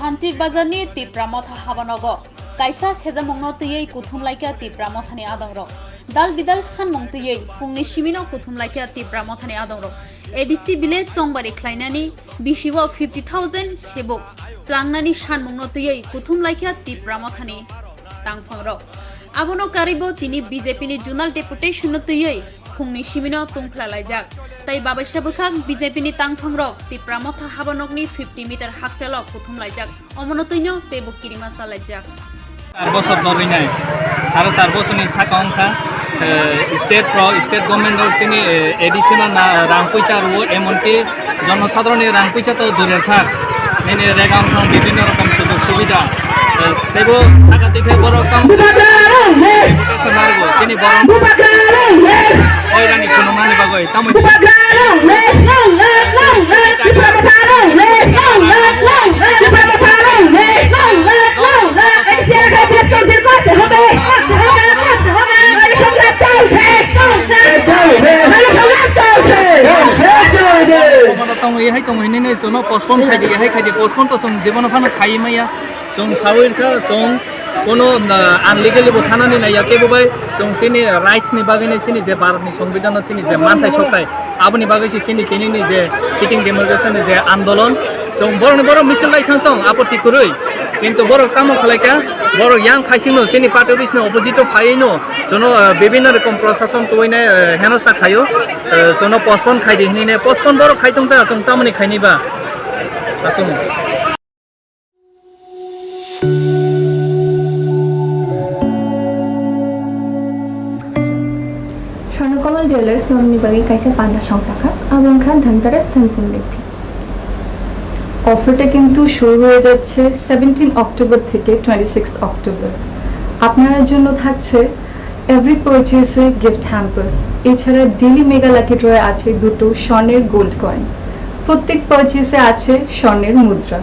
Santirbazar ni TIPRA Motha habanogo kaisa sejamongno tiyei kuthumlaika TIPRA Mothani adongrok dal bidal san mongtiyei fungni simino kuthumlaika TIPRA Mothani adongrok ADC village songbari khlainani bisiwo 50,000 sebok tlangnani san mongno tiyei kuthumlaika TIPRA Mothani tangphangrok abono karibo tini BJP ni Zonal Deputation no tiyei fungni simino tungflalaijak tai babaisa bukhak BJP ni tangphangrok TIPRA Motha habanokni 50 metre hakchalok kuthumlaijak omonotino pebok kirima chalaijak বছর ধরে নাই সাড়ে 4 বছরনি সাকাংখা state government সিনি additional রাং পয়সা ও এমনকি জনসাধারণের রাং পয়সা তো দূরের থাক নেনে রেগাম বিভিন্ন রকম সুযোগ সুবিধা তেবো টাকা থেকে বড় কম ডেপুটেশন মারগো সিনি বড় ওইরানি কোনো মানে বাগই তামই hai tong ini sono postpone khai di postpone to song jebon phano khai maya song sawir kha song kono unlegally bo thana ni na yake bo bai song sini rights ni bagani sini je bharat ni সংবিধান sini je manthai soktai aboni bagai sini kini ni je sitting demonstration je andolon song boro misal lai thang tong apoti kuroi কিন্তু বড় কাম খলাইকা বড় young খাইছিনো সিনি পার্টিবিসনো opposite ফাইনো সোনো বিভিন্ন রকম প্রশাসন তোইনে হেনস্তা খাইও সোনো postpone খাই দিহিনে postpone বড় খাইতং তা আসং তামনি খাইনিবা আসং স্বর্ণকমল জুয়েলার্স নমিনি বাগি কাইসা পান্ডা সংচাকা এবং খান ধনতেরাস ধন সমৃদ্ধি অফারটা কিন্তু শুরু হয়ে যাচ্ছে 17 অক্টোবর থেকে 26 অক্টোবর আপনার জন্য থাকছে এভরি পারচেজে গিফট হ্যাম্পার্স এছাড়া ডেইলি মেগা লাকি ড্রয়ে আছে দুটো স্বর্ণের গোল্ড কয়েন প্রত্যেক পারচেজে আছে স্বর্ণের মুদ্রা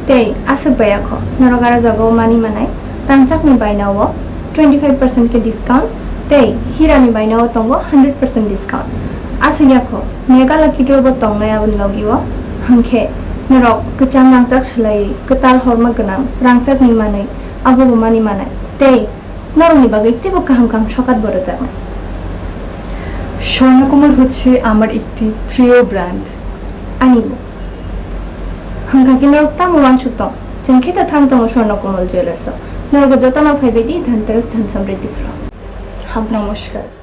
তেই আছে বায়াখ নরগারা জাগাও মানি মানাই রাংচাকনি বাইনাও 25% কে ডিসকাউন্ট তেই হিরানি বাইনাও তঙ্গ 100% ডিসকাউন্ট আছে ইয়াখ মেগা লাকি ড্রয়ে বো তংনাই আবন লগিও হাংখে Nerok kecang rangcak selai ketal horma genang rangcak ni manai abo mani manai tei নরনি বাগে তেবো কাহাম কাম সকাত বড় জানা স্বর্ণকমল হচ্ছে আমার একটি প্রিয় ব্র্যান্ড আনিব হাঙ্কা কি নরক তাম ওয়ান সুতম জেনখেতা থাম তম স্বর্ণকমল জুয়েলার্স নরক যতনা ফাইবেদি ধনতেরাস ধন সমৃদ্ধি ফ্রম নমস্কার